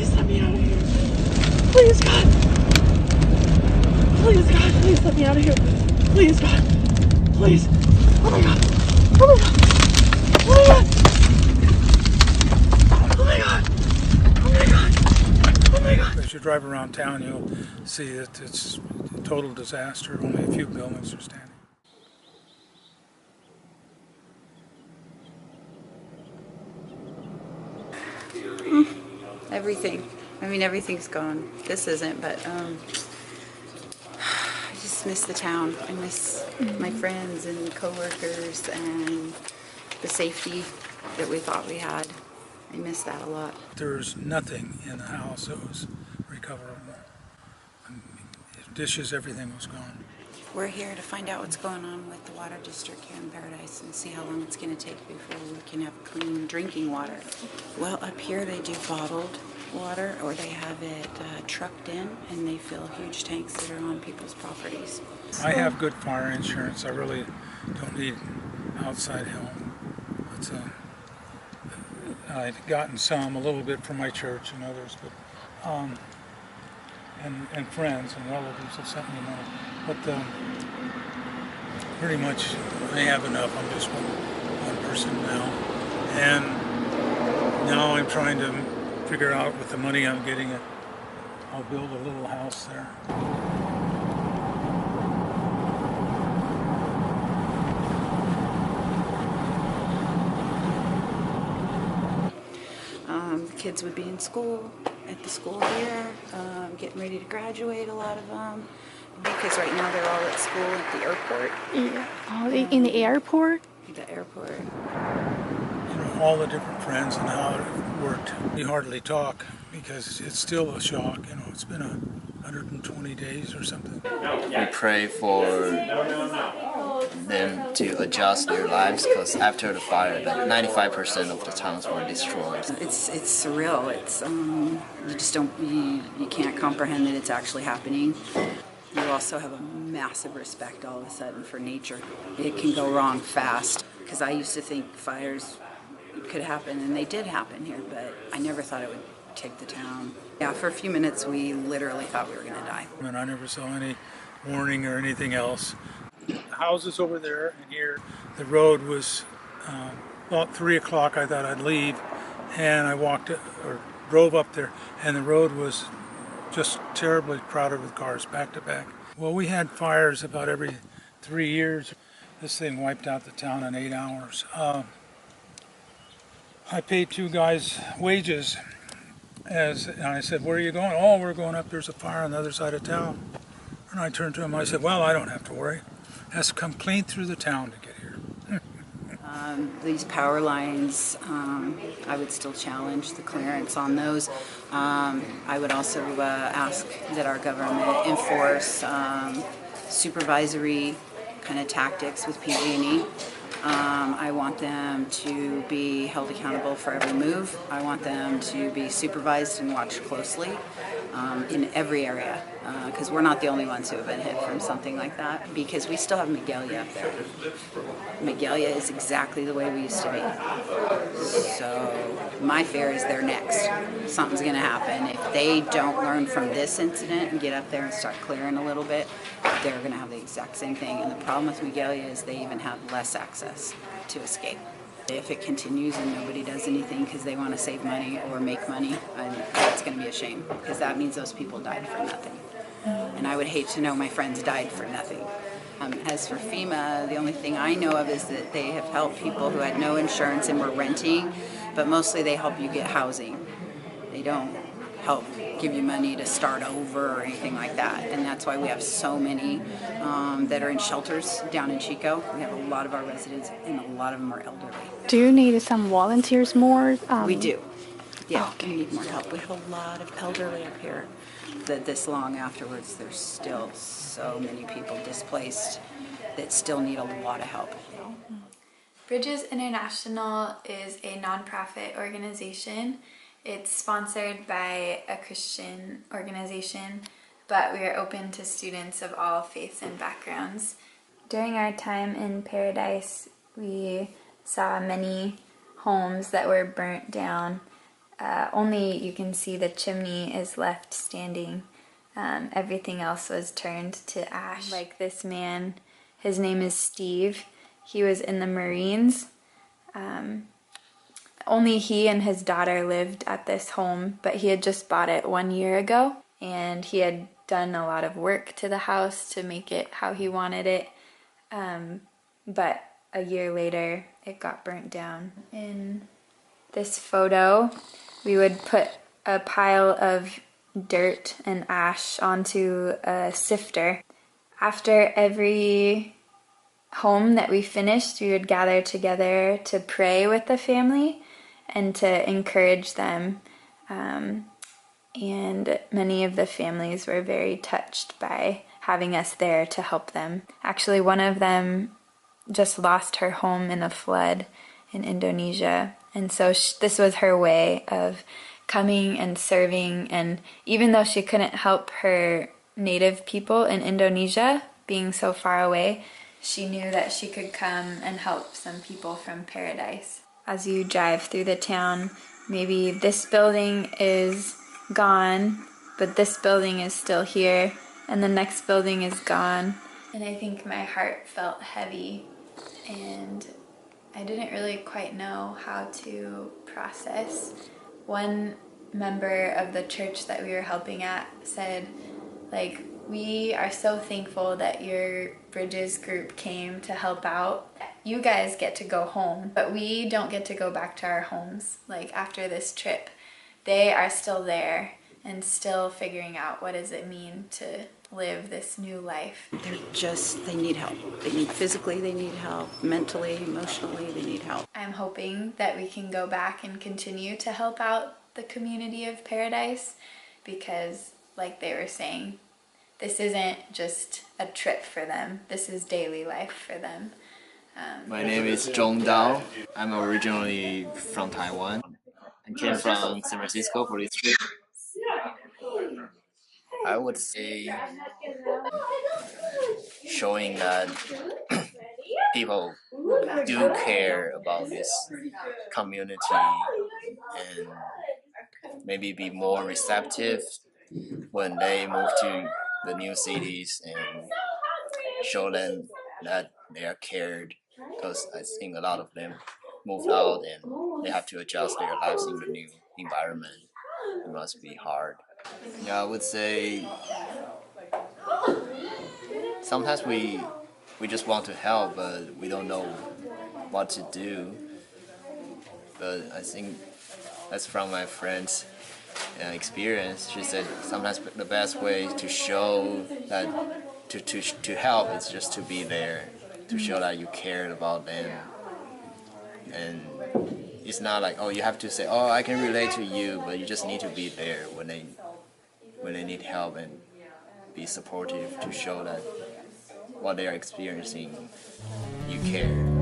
Please let me out of here. Please, God. Please, God. Please let me out of here. Please, God. Please. Oh my God. Oh my God. Oh my God. Oh my God. Oh my God. Oh my God. As you drive around town, you'll see that it's a total disaster. Only a few buildings are standing. Everything. I mean, everything's gone. This isn't, but I just miss the town. I miss my friends and coworkers and the safety that we thought we had. I miss that a lot. There's nothing in the house that was recoverable. Dishes, everything was gone. We're here to find out what's going on with the water district here in Paradise and see how long it's going to take before we can have clean drinking water. Well, up here they do bottled water, or they have it trucked in, and they fill huge tanks that are on people's properties. I have good fire insurance. I really don't need outside help. I've gotten some, a little bit from my church and others, but and friends and relatives have sent me money. But pretty much I have enough. I'm just one person now, and now I'm trying to figure out with the money I'm getting, I'll build a little house there. The kids would be in school, at the school here, getting ready to graduate, a lot of them, because right now they're all at school at the airport. Yeah. Oh, in the airport? The airport. You know, all the different friends and how it worked. We hardly talk because it's still a shock. You know, it's been 120 days or something. We pray for them to adjust their lives, because after the fire, like 95% of the towns were destroyed. It's surreal. It's you just don't you can't comprehend that it's actually happening. You also have a massive respect all of a sudden for nature. It can go wrong fast, because I used to think fires could happen, and they did happen here, but I never thought it would take the town. Yeah, for a few minutes we literally thought we were going to die. And I never saw any warning or anything else. The houses over there and here, the road was about 3 o'clock. I thought I'd leave, and I drove up there, and the road was just terribly crowded with cars back to back. Well, we had fires about every 3 years. This thing wiped out the town in 8 hours. I paid 2 guys wages, and I said, "Where are you going?" "Oh, we're going up. There's a fire on the other side of town." And I turned to him. I said, "Well, I don't have to worry. It has to come clean through the town to get here." These power lines, I would still challenge the clearance on those. I would also ask that our government enforce supervisory kind of tactics with PG&E. I want them to be held accountable for every move. I want them to be supervised and watched closely in every area, because we're not the only ones who have been hit from something like that, because we still have Magalia up there. Magalia is exactly the way we used to be. So my fear is they're next. Something's going to happen. If they don't learn from this incident and get up there and start clearing a little bit, they're going to have the exact same thing. And the problem with Magalia is they even have less access to escape. If it continues and nobody does anything because they want to save money or make money, that's going to be a shame, because that means those people died for nothing. And I would hate to know my friends died for nothing. As for FEMA, the only thing I know of is that they have helped people who had no insurance and were renting, but mostly they help you get housing. They don't help give you money to start over or anything like that. And that's why we have so many that are in shelters down in Chico. We have a lot of our residents, and a lot of them are elderly. Do you need some volunteers more? We do. Yeah, okay. We need more help. We have a lot of elderly up here. That this long afterwards, there's still so many people displaced that still need a lot of help. Bridges International is a nonprofit organization. It's sponsored by a Christian organization, but we are open to students of all faiths and backgrounds. During our time in Paradise, we saw many homes that were burnt down. Only you can see the chimney is left standing. Everything else was turned to ash. Like this man, his name is Steve. He was in the Marines. Only he and his daughter lived at this home, but he had just bought it 1 year ago, and he had done a lot of work to the house to make it how he wanted it. But a year later, it got burnt down. In this photo, we would put a pile of dirt and ash onto a sifter. After every home that we finished, we would gather together to pray with the family and to encourage them. And many of the families were very touched by having us there to help them. Actually, one of them just lost her home in a flood in Indonesia. And so this was her way of coming and serving. And even though she couldn't help her native people in Indonesia, being so far away, she knew that she could come and help some people from Paradise. As you drive through the town, maybe this building is gone, but this building is still here, and the next building is gone. And I think my heart felt heavy, and I didn't really quite know how to process. One member of the church that we were helping at said, like, we are so thankful that your Bridges group came to help out. You guys get to go home, but we don't get to go back to our homes. Like, after this trip, they are still there and still figuring out what does it mean to live this new life. They need help. They need physically, they need help, mentally, emotionally, they need help. I'm hoping that we can go back and continue to help out the community of Paradise because, like they were saying, this isn't just a trip for them. This is daily life for them. My name is Zhong Dao. I'm originally from Taiwan. I came from San Francisco for this trip. I would say showing that people do care about this community and maybe be more receptive when they move to the new cities and show them that they are cared, because I think a lot of them moved out and they have to adjust their lives in the new environment. It must be hard. Yeah, I would say sometimes we just want to help, but we don't know what to do. But I think that's from my friend's experience. She said sometimes the best way to show that to help is just to be there, to show that you cared about them. And it's not like, oh, you have to say, oh, I can relate to you, but you just need to be there when they need help and be supportive to show that what they are experiencing, you care.